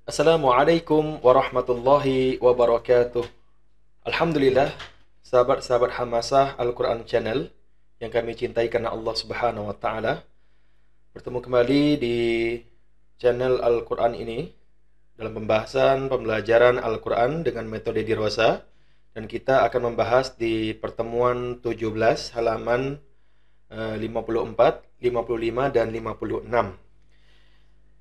Assalamualaikum warahmatullahi wabarakatuh. Alhamdulillah, sahabat-sahabat Hamasah Al-Quran Channel yang kami cintai karena Allah Subhanahu wa Ta'ala, bertemu kembali di channel Al-Quran ini dalam pembahasan pembelajaran Al-Quran dengan metode Dirwasa, dan kita akan membahas di pertemuan 17 halaman 54, 55, dan 56.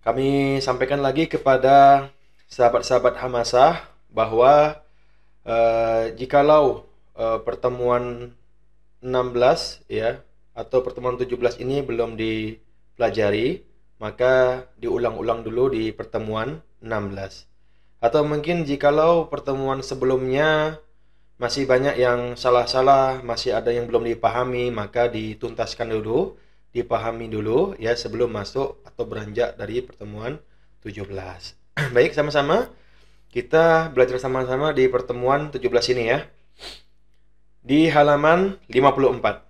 Kami sampaikan lagi kepada sahabat-sahabat Hamasah bahwa jikalau pertemuan 16 ya atau pertemuan 17 ini belum dipelajari, maka diulang-ulang dulu di pertemuan 16. Atau mungkin jikalau pertemuan sebelumnya masih banyak yang salah-salah, masih ada yang belum dipahami, maka dituntaskan dulu, dipahami dulu ya sebelum masuk atau beranjak dari pertemuan 17. Baik, sama-sama kita belajar sama-sama di pertemuan 17 ini ya. Di halaman 54.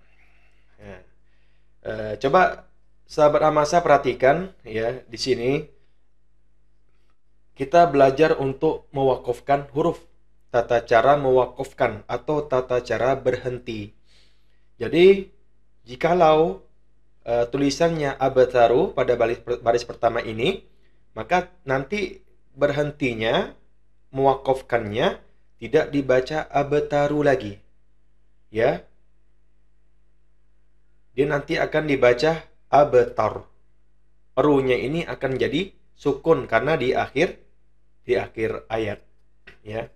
Ya. Coba sahabat Amasa perhatikan ya, di sini kita belajar untuk mewakofkan huruf, tata cara mewakofkan atau tata cara berhenti. Jadi jikalau tulisannya abataru pada baris pertama ini, maka nanti berhentinya, mewakofkannya tidak dibaca abataru lagi. Ya. Dia nanti akan dibaca abatar. Runya ini akan jadi sukun karena di akhir ayat, ya.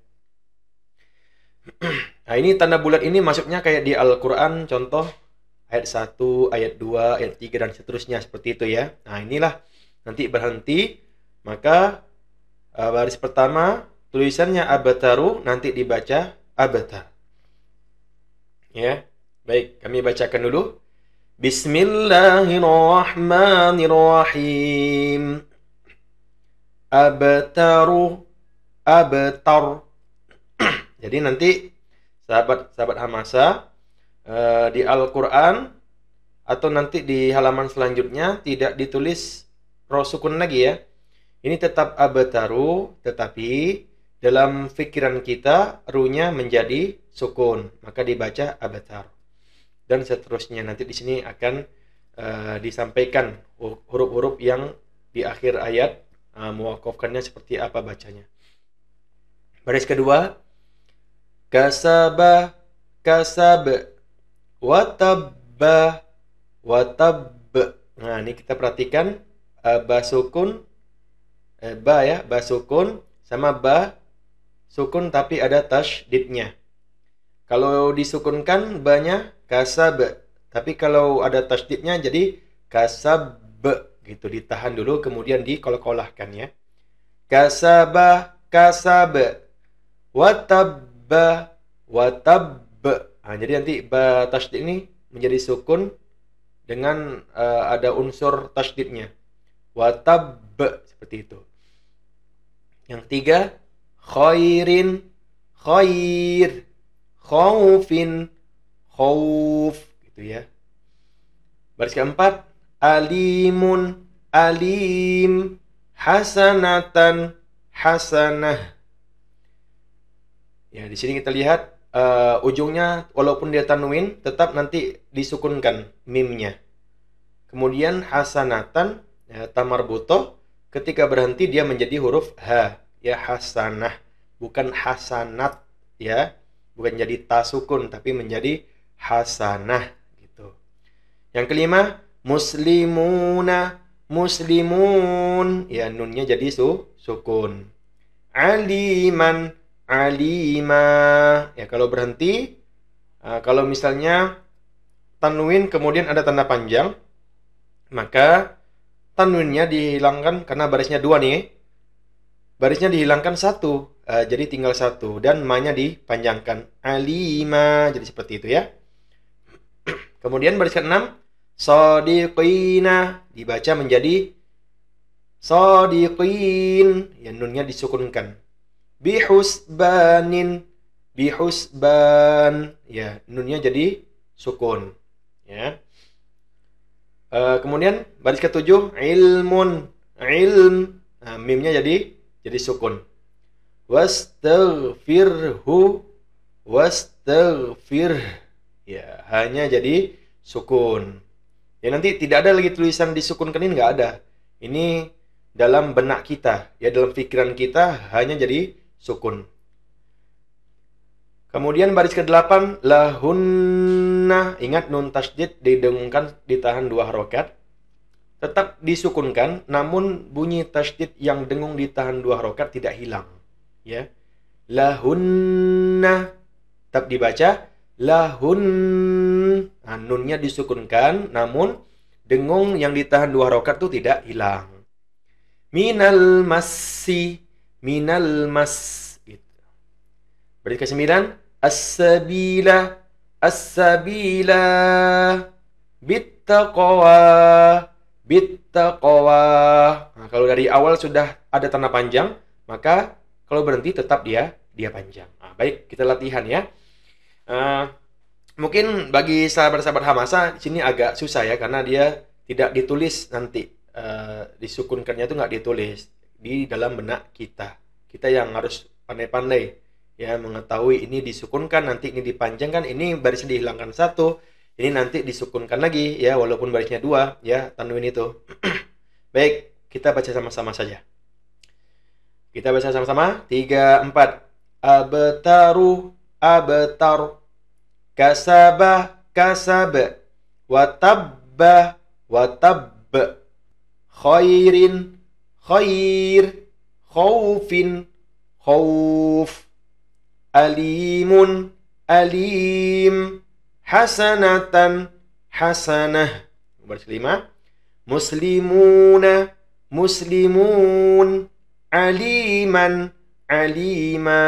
Nah, ini tanda bulat ini masuknya kayak di Al-Qur'an, contoh ayat 1, ayat 2, ayat 3, dan seterusnya seperti itu ya. Nah, inilah nanti berhenti, maka baris pertama tulisannya abataru nanti dibaca abatar. Ya. Baik, kami bacakan dulu. Bismillahirrahmanirrahim. Abataru, abatar. Jadi nanti sahabat-sahabat Hamasa di Al-Quran atau nanti di halaman selanjutnya tidak ditulis roh sukun lagi ya. Ini tetap abataru, tetapi dalam pikiran kita runya menjadi sukun, maka dibaca abatar. Dan seterusnya nanti di sini akan disampaikan huruf-huruf yang di akhir ayat, mewakofkannya seperti apa bacanya. Baris kedua, kasaba, kasab, watabba, watab. Nah, ini kita perhatikan ba sukun, ba ya, ba sukun sama ba sukun tapi ada tasydidnya. Kalau disukunkan banyak kasab, tapi kalau ada tasydidnya jadi kasab gitu, ditahan dulu kemudian dikolkolahkan ya. Kasaba, kasab, watabba, watab. Nah, jadi nanti ba tasydid ini menjadi sukun dengan ada unsur tasydidnya. Watab, seperti itu. Yang tiga, khairin, khair, khaufin, khauf, gitu ya. Baris keempat, alimun, alim, hasanatan, hasanah. Ya, di sini kita lihat ujungnya walaupun dia tanwin tetap nanti disukunkan mimnya. Kemudian hasanatan ya, tamarbutoh, ketika berhenti dia menjadi huruf ha ya, hasanah, bukan hasanat ya, bukan jadi tasukun tapi menjadi hasanah gitu. Yang kelima, muslimuna, muslimun ya, nunnya jadi sukun. Aliman, alima ya, kalau berhenti kalau misalnya tanwin kemudian ada tanda panjang, maka tanwinnya dihilangkan karena barisnya dua nih. Barisnya dihilangkan satu, jadi tinggal satu, dan ma-nya dipanjangkan. Alima, jadi seperti itu ya. Kemudian baris ke-6, shadiqina, dibaca menjadi shadiqin, ya, nunnya disukunkan. Bihusbanin, bihusban, ya, nunnya jadi sukun ya. Kemudian baris ke-7, ilmun, ilm. Nah, mimnya jadi jadi sukun. Wastaghfirhu, wastaghfir. Ya, hanya jadi sukun. Ya, nanti tidak ada lagi tulisan disukunkan, ini nggak ada. Ini dalam benak kita, ya dalam pikiran kita hanya jadi sukun. Kemudian baris ke-8, lahunna. Ingat nun tasydid didengungkan, ditahan 2 harokat. Tetap disukunkan, namun bunyi tasydid yang dengung ditahan 2 harokat tidak hilang. Ya, lahunna. Tetap dibaca lahun. Nah, nunnya disukunkan, namun dengung yang ditahan 2 harokat itu tidak hilang. Minal massi, minal mas. Baris ke-9, as-sabila, as-sabila, bittaqwa, bittaqwa. Nah, kalau dari awal sudah ada tanda panjang, maka kalau berhenti tetap dia panjang. Nah, baik, kita latihan ya. Mungkin bagi sahabat-sahabat Hamasa di sini agak susah ya, karena dia tidak ditulis nanti. Disukunkannya itu nggak ditulis di dalam benak kita. Kita yang harus pandai-pandai ya mengetahui ini disukunkan, nanti ini dipanjangkan, ini barisnya dihilangkan 1, ini nanti disukunkan lagi ya walaupun barisnya 2 ya, tanwin itu. Baik, kita baca sama-sama saja. Kita baca sama-sama 3 4. Abtaru, abtar, kasaba, kasab, watabba, watab, khairin, khair, khaufin, khauf, alimun, alim, hasanatan, hasanah. Baris 5. Muslimuna, muslimun, aliman, alima,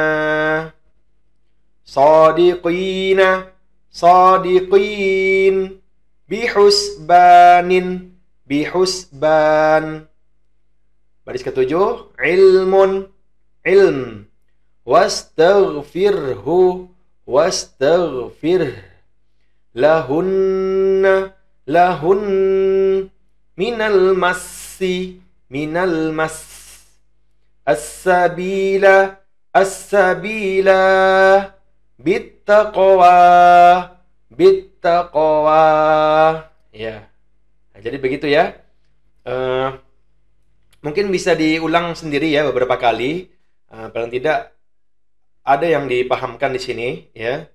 sadiqina, sadiqin, bihusbanin, bihusban. Baris ke-7, ilmun, ilm, wastaghfirhu, wastaghfir, lahunna, lahun, minal massi, minal mas, as-sabila, as-sabila, bittaqwa, bittaqwa. Ya. Nah, jadi begitu ya. Mungkin bisa diulang sendiri ya beberapa kali. Paling tidak ada yang dipahamkan di sini ya.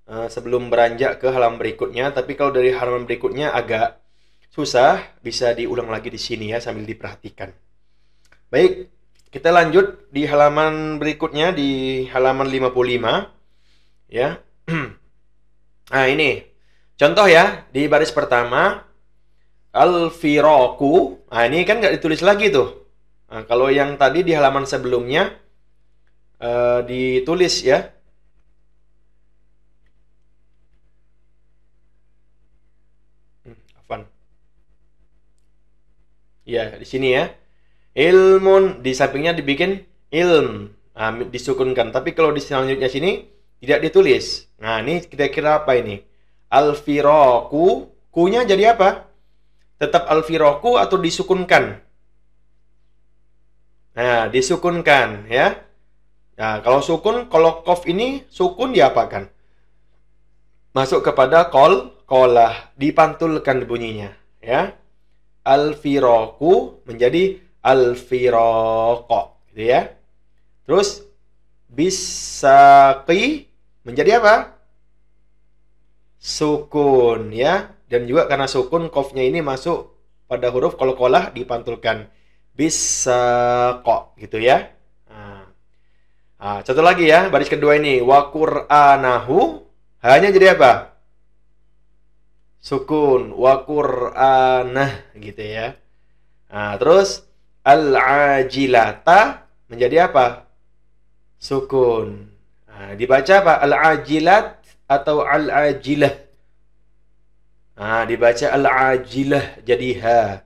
Sebelum beranjak ke halaman berikutnya. Tapi kalau dari halaman berikutnya agak susah, bisa diulang lagi di sini ya sambil diperhatikan. Baik, kita lanjut di halaman berikutnya di halaman 55 ya. Nah, ini contoh ya di baris pertama al-firaku. Nah, ini kan nggak ditulis lagi tuh. Nah, kalau yang tadi di halaman sebelumnya ditulis ya. Afwan. Ya, di sini ya. Ilmun, di sampingnya dibikin ilm. Nah, disukunkan. Tapi kalau di selanjutnya sini tidak ditulis. Nah, ini kira-kira apa ini? Al-firaku, ku-nya jadi apa? Tetap al-firaku atau disukunkan? Nah, disukunkan ya. Nah, kalau sukun, kalau qaf ini sukun diapakan? Masuk kepada qolah, dipantulkan bunyinya ya. Al-firaku menjadi al-firaqa gitu ya. Terus bisaqi menjadi apa? Sukun ya. Dan juga karena sukun qafnya ini masuk pada huruf qalqalah dipantulkan. Bisaqa gitu ya. Nah, satu lagi ya, baris kedua ini wa qur'anahu hanya jadi apa? Sukun, wa qur'anah gitu ya. Nah, terus al-ajilata menjadi apa? Sukun. Nah, dibaca apa? Al-ajilat atau al-ajilah? Nah, dibaca al-ajilah jadi ha.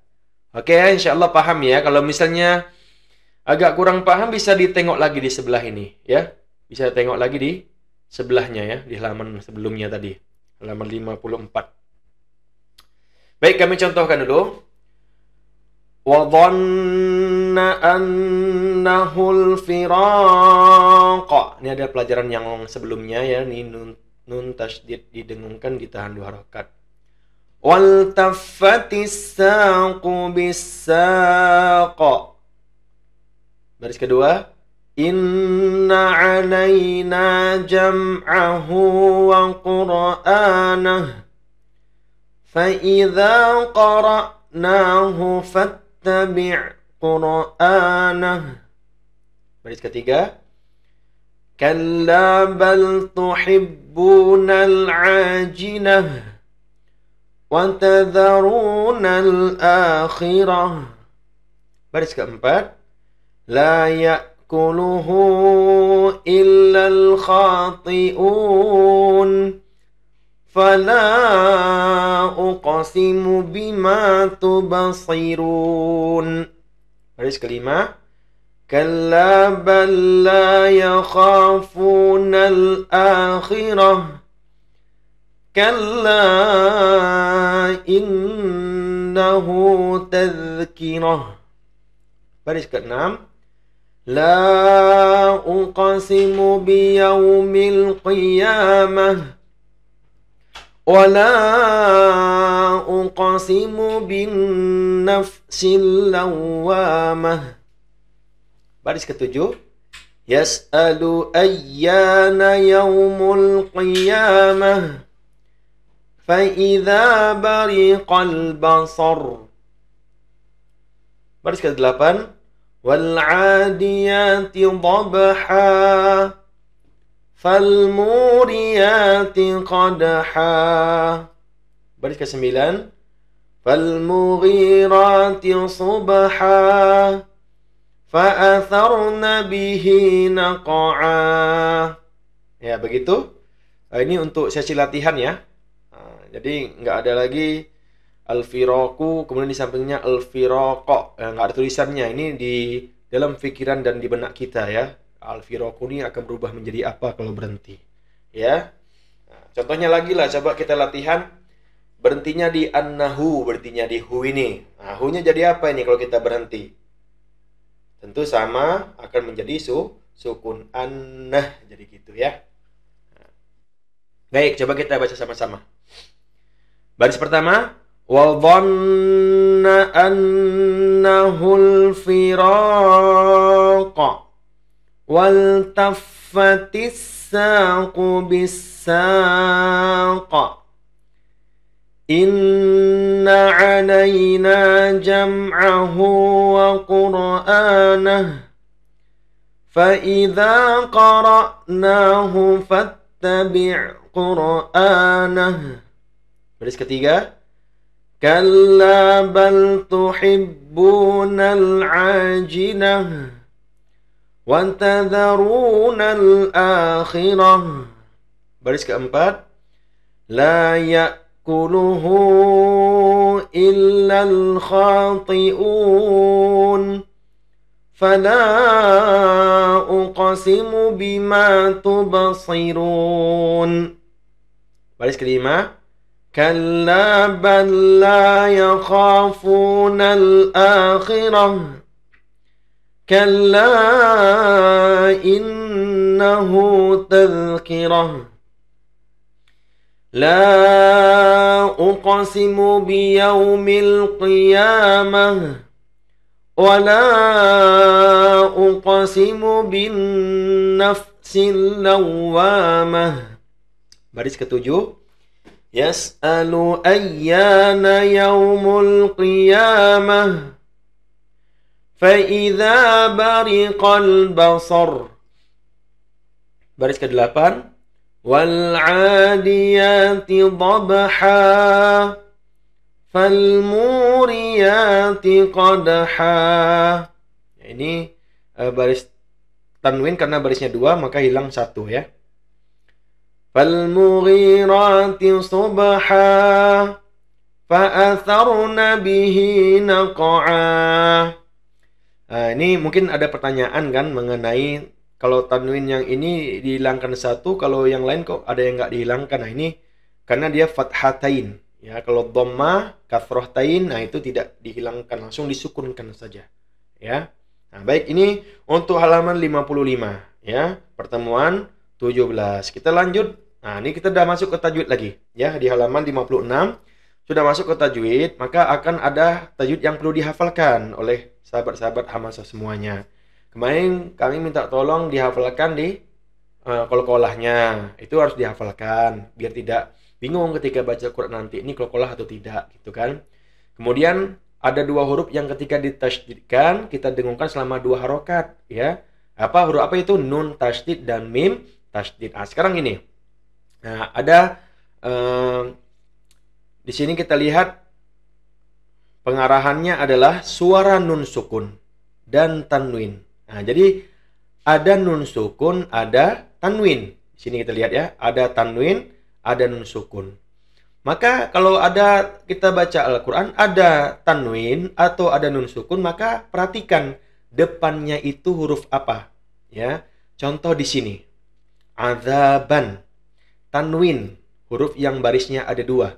Oke, insyaallah paham ya. Kalau misalnya agak kurang paham bisa ditengok lagi di sebelah ini ya. Bisa tengok lagi di sebelahnya ya, di halaman sebelumnya tadi. Halaman 54. Baik, kami contohkan dulu. Wa annahul firaq. Ini ada pelajaran yang sebelumnya ya, ini nun tasydid didengungkan, ditahan 2 harakat. Wal taffatis saqu bis-saq. Baris kedua, inna alaina jam'ahu wa qur'anah fa idza qara'nahu fattabi' qur'anah. Baris ketiga, kalla bal tuhibbunal ajinah wa tadharunal akhirah. Baris keempat, la ya'kuluhu illal khati'un fala uqsimu bima tubasirun. Baris kelima, kalla bal la yakhafunal akhirah kalla innahu tadhkirah. Baris keenam, la uqsimu biyaumil qiyamah wa la uqsimu bin nafsil lawwamah. Baris ketujuh, yas'alu ayyana yaumul qiyamah fa idza bariqal basar. Baris ke-8, wal 'adiyati dhabha fal muriyati qadha. Baris ke-9, fal mughirati subha fa atharna bihi naq'a. Ya, begitu. Ini untuk sesi latihan ya. Jadi nggak ada lagi al-firaqu, kemudian di sampingnya al-firaqa. Nggak ada tulisannya. Ini di dalam pikiran dan di benak kita ya. Al-firaqu ini akan berubah menjadi apa kalau berhenti. Ya. Nah, contohnya lagi lah, coba kita latihan. Berhentinya di annahu, berhentinya di hu ini. Nah, hu-nya jadi apa ini kalau kita berhenti? Tentu sama, akan menjadi sukun annah. Jadi gitu ya. Nah. Baik, coba kita baca sama-sama. Baris pertama, wa dhanna annahul firaq wal taffatis saqu bis-saq inna 'alaina jam'ahu wa qur'anah fa idza qara'nahu fattabi' qur'anah. Baris ketiga, kalla bal tuhibbunal ajinah wa tadharunal akhirah. Baris keempat, la ya'kuluhu illal khati'un fala uqsimu bima tubasirun. Baris kelima, kalla bal la yakhafunal akhirah kalla innahu tadhkirah. La uqsimu biyaumil qiyamah wa la uqsimu bin nafsil lawwamah. Baris ketujuh, yas'alu ayyana yaumul qiyamah fa idza bariqal basar. Baris ke-8, wal 'adiyati dhabha fal muriyati qadha. Ini baris tanwin karena barisnya 2 maka hilang 1 ya. Fal mughirati subha fa atharna bihi naq'a. Nah, ini mungkin ada pertanyaan kan mengenai kalau tanwin yang ini dihilangkan 1, kalau yang lain kok ada yang nggak dihilangkan. Nah, ini karena dia fathatain ya. Kalau dhammah kasrahtain, nah itu tidak dihilangkan, langsung disukunkan saja ya. Nah, baik, ini untuk halaman 55 ya, pertemuan 17. Kita lanjut. Nah, ini kita udah masuk ke tajwid lagi ya, di halaman 56 sudah masuk ke tajwid, maka akan ada tajwid yang perlu dihafalkan oleh sahabat-sahabat Hamzah semuanya. Kemarin kami minta tolong dihafalkan di qalqalahnya. Itu harus dihafalkan biar tidak bingung ketika baca Quran nanti ini qalqalah atau tidak gitu kan. Kemudian ada dua huruf yang ketika ditasydidkan kita dengungkan selama 2 harokat ya. Huruf apa itu? Nun tasydid dan mim tasydid. Nah, sekarang ini. Nah, ada di sini kita lihat pengarahannya adalah suara nun sukun dan tanwin. Nah, jadi ada nun sukun, ada tanwin. Di sini kita lihat ya, ada tanwin, ada nun sukun. Maka kalau ada kita baca Al-Quran, ada tanwin atau ada nun sukun, maka perhatikan depannya itu huruf apa. Ya, contoh di sini, adzaban, tanwin, huruf yang barisnya ada 2.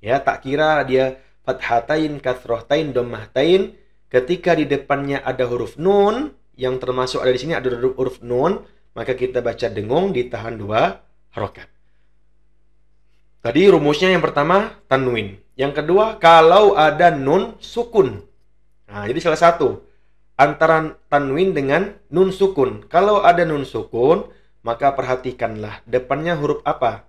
Ya, tak kira dia fathatain, kasrohtain, dhammahtain, ketika di depannya ada huruf nun, yang termasuk ada di sini ada huruf nun, maka kita baca dengung ditahan 2 harokat. Tadi rumusnya yang pertama tanwin. Yang kedua, kalau ada nun sukun. Nah, jadi salah satu antara tanwin dengan nun sukun. Kalau ada nun sukun, maka perhatikanlah depannya huruf apa.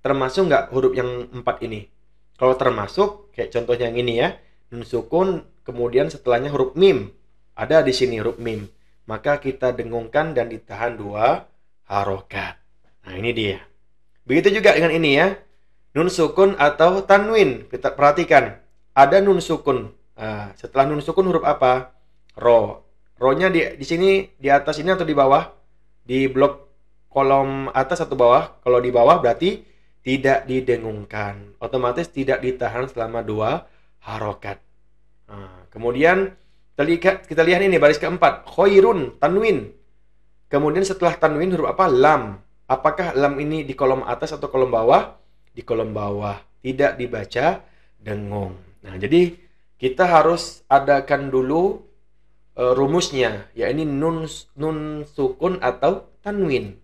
Termasuk nggak huruf yang 4 ini? Kalau termasuk, kayak contohnya yang ini ya, nun sukun, kemudian setelahnya huruf mim. Ada di sini huruf mim. Maka kita dengungkan dan ditahan 2 harokat. Nah, ini dia. Begitu juga dengan ini ya. Nun sukun atau tanwin. Kita perhatikan. Ada nun sukun. Nah, setelah nun sukun huruf apa? Ro. Ro-nya di sini, di atas ini atau di bawah? Di blok kolom atas atau bawah? Kalau di bawah berarti tidak didengungkan, otomatis tidak ditahan selama 2 harokat. Nah, kemudian kita lihat ini baris keempat, khairun, tanwin. Kemudian setelah tanwin huruf apa? Lam. Apakah lam ini di kolom atas atau kolom bawah? Di kolom bawah, tidak dibaca dengung. Nah, jadi kita harus adakan dulu rumusnya, yaitu nun sukun atau tanwin.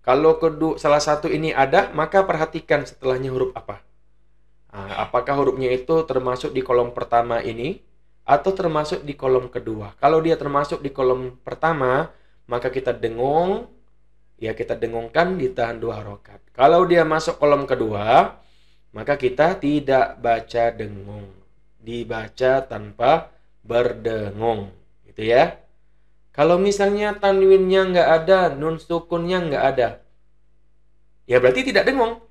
Kalau salah satu ini ada, maka perhatikan setelahnya huruf apa. Nah, apakah hurufnya itu termasuk di kolom pertama ini atau termasuk di kolom kedua. Kalau dia termasuk di kolom pertama, maka kita dengung, ya kita dengungkan ditahan 2 harokat. Kalau dia masuk kolom kedua, maka kita tidak baca dengung. Dibaca tanpa berdengung. Gitu ya. Kalau misalnya tanwinnya nggak ada, nun sukunnya nggak ada, ya berarti tidak dengung.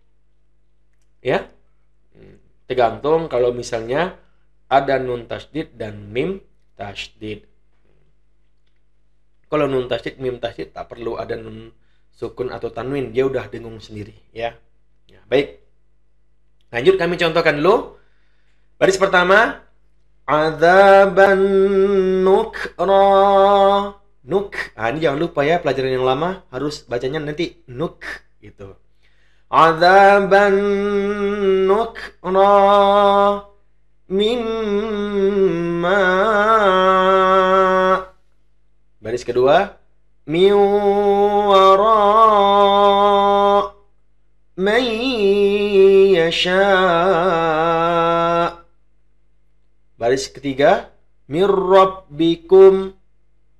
Ya, tergantung kalau misalnya ada nun tasydid dan mim tasydid. Kalau nun tasydid, mim tasydid tak perlu ada nun sukun atau tanwin, dia udah dengung sendiri. Ya, baik. Lanjut kami contohkan dulu. Baris pertama, adzaban nukra. Nuk. Ah, ini jangan lupa ya, pelajaran yang lama harus bacanya nanti nuk gitu. Adzaban nukra mimma. Baris kedua, min wara man yasha. Baris ketiga, mir rabbikum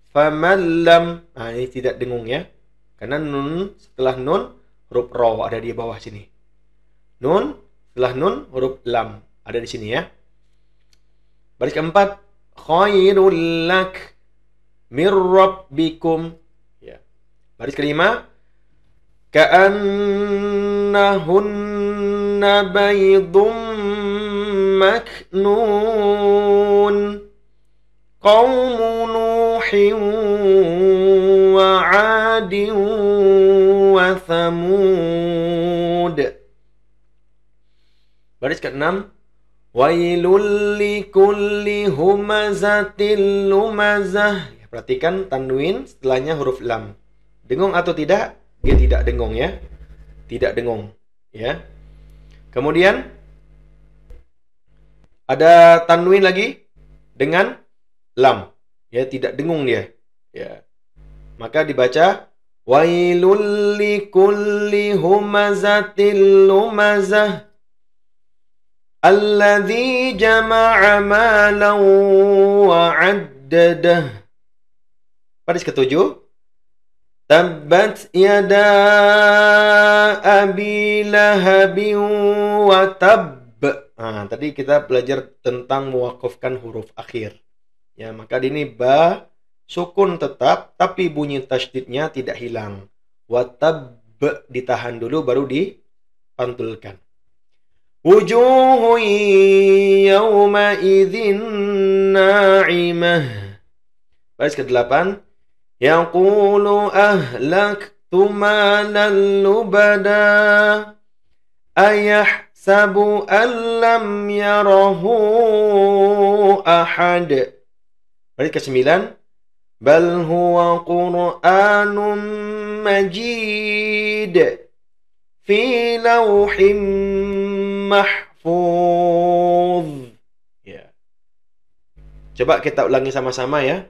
faman lam. Nah, ini tidak dengung ya. Karena nun setelah nun huruf ro ada di bawah sini. Nun setelah nun huruf lam ada di sini ya. Baris keempat, khairul lak mir rabbikum. Ya. Baris kelima, ka'annahunna baydum maknun. Qaumu Nuhin wa 'adin wa Thamud. Baris ke-6, wailul likulli humazatil lumazah. Ya, perhatikan tanwin setelahnya huruf lam. Dengung atau tidak? Dia tidak dengung ya. Tidak dengung ya. Kemudian ada tanwin lagi dengan lam. Ya, tidak dengung dia. Ya. Maka dibaca wailul likulli humazatil lumazah alladzi jama'a malan wa 'addadah. Baris ketujuh, tabbat yada abi lahabin wa tabb. Nah, tadi kita belajar tentang mewakafkan huruf akhir. Ya, maka ini ba sukun tetap tapi bunyi tasydidnya tidak hilang. Wa tabb ditahan dulu baru dipantulkan. Wujuhun yawma idzin na'imah. Baris ke-8. Yaqulu ahlaktu malan lubada ayahsabu an lam yarahu ahad. Baris ke-9. Bal huwa Qur'anun majid fi lawhim mahfuz. Ya. Coba kita ulangi sama-sama ya.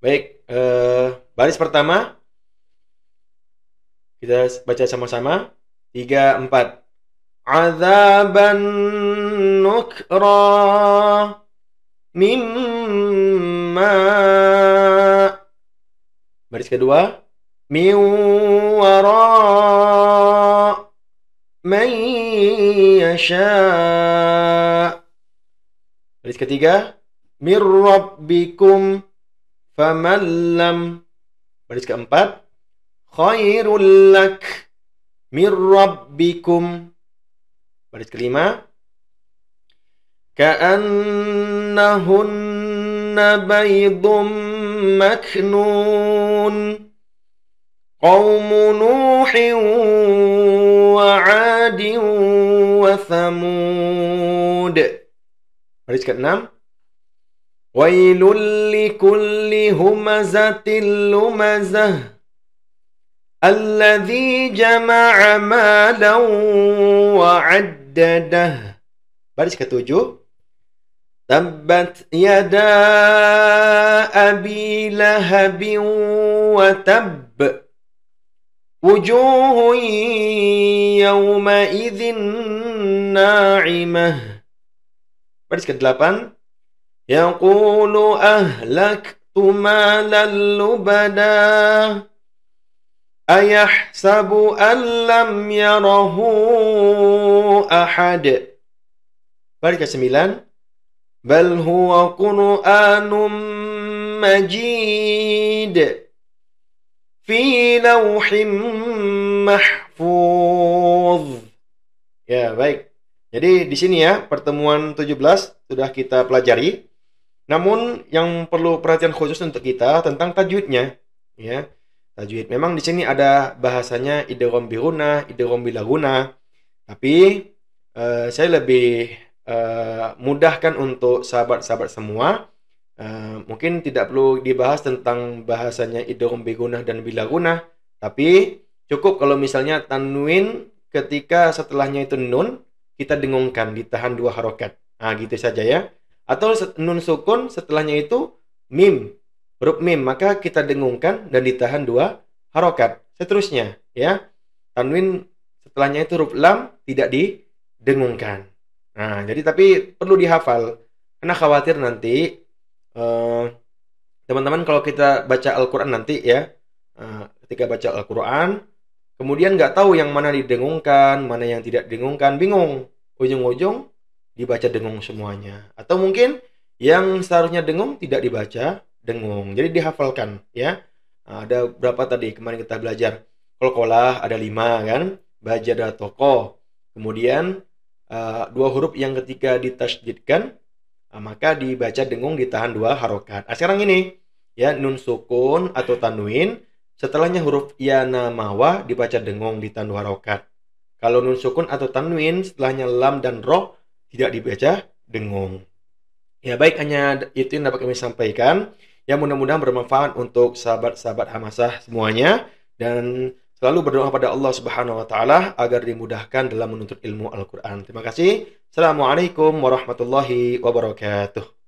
Baik, baris pertama kita baca sama-sama. 3, 4. Azaban nukra mimma. Baris kedua. Min wara man yasha. Baris ketiga. Mir rabbikum faman lam. Baris keempat. Khairul lak mir rabbikum. Baris kelima. Ka'annahunna baydum maknun. Qawmu Nuhin wa 'adin wa Thamud. Baris ke-6. Wailul likulli humazatil lumazah alladzi jama'a malan wa 'addadah. Baris ke-7. Tabbat yada abi lahabin wa tabb. Wujuhun yawma idzin na'imah. Baris ke-8. Yaqulu ahlaktu malan lubada ayahsabu an lam yarahu ahad. Baris ke-9. Bal huwa Qur'anun majid fi lawhim mahfuz. Ya, baik. Jadi di sini ya, pertemuan 17 sudah kita pelajari. Namun yang perlu perhatian khusus untuk kita tentang tajwidnya, ya. Tajwid. Memang di sini ada bahasanya idgham bi gunah, idgham bila gunah. Tapi saya lebih mudahkan untuk sahabat-sahabat semua. Mungkin tidak perlu dibahas tentang bahasanya idgham bi gunah dan bila gunah, tapi cukup kalau misalnya tanwin ketika setelahnya itu nun kita dengungkan, ditahan 2 harokat. Nah, gitu saja ya. Atau nun sukun setelahnya itu mim, huruf mim, maka kita dengungkan dan ditahan 2 harokat. Seterusnya ya. Tanwin setelahnya itu huruf lam tidak didengungkan. Nah, jadi tapi perlu dihafal. Karena khawatir nanti teman-teman kalau kita baca Al-Quran nanti ya, ketika baca Al-Quran kemudian nggak tahu yang mana didengungkan, mana yang tidak didengungkan, bingung. Ujung-ujung dibaca dengung semuanya. Atau mungkin yang seharusnya dengung tidak dibaca dengung. Jadi dihafalkan ya. Nah, ada berapa tadi kemarin kita belajar? Qalqalah ada 5 kan? Baja ada tokoh. Kemudian 2 huruf yang ketika ditasydidkan maka dibaca dengung ditahan 2 harokat. Nah, sekarang ini ya, nun sukun atau tanwin setelahnya huruf ya na mawa dibaca dengung ditahan 2 harokat. Kalau nun sukun atau tanwin setelahnya lam dan roh tidak dibaca dengung. Ya baik, hanya itu yang dapat kami sampaikan. Ya mudah-mudahan bermanfaat untuk sahabat-sahabat Hamasah semuanya. Dan selalu berdoa pada Allah Subhanahu wa taala agar dimudahkan dalam menuntut ilmu Al-Qur'an. Terima kasih. Assalamualaikum warahmatullahi wabarakatuh.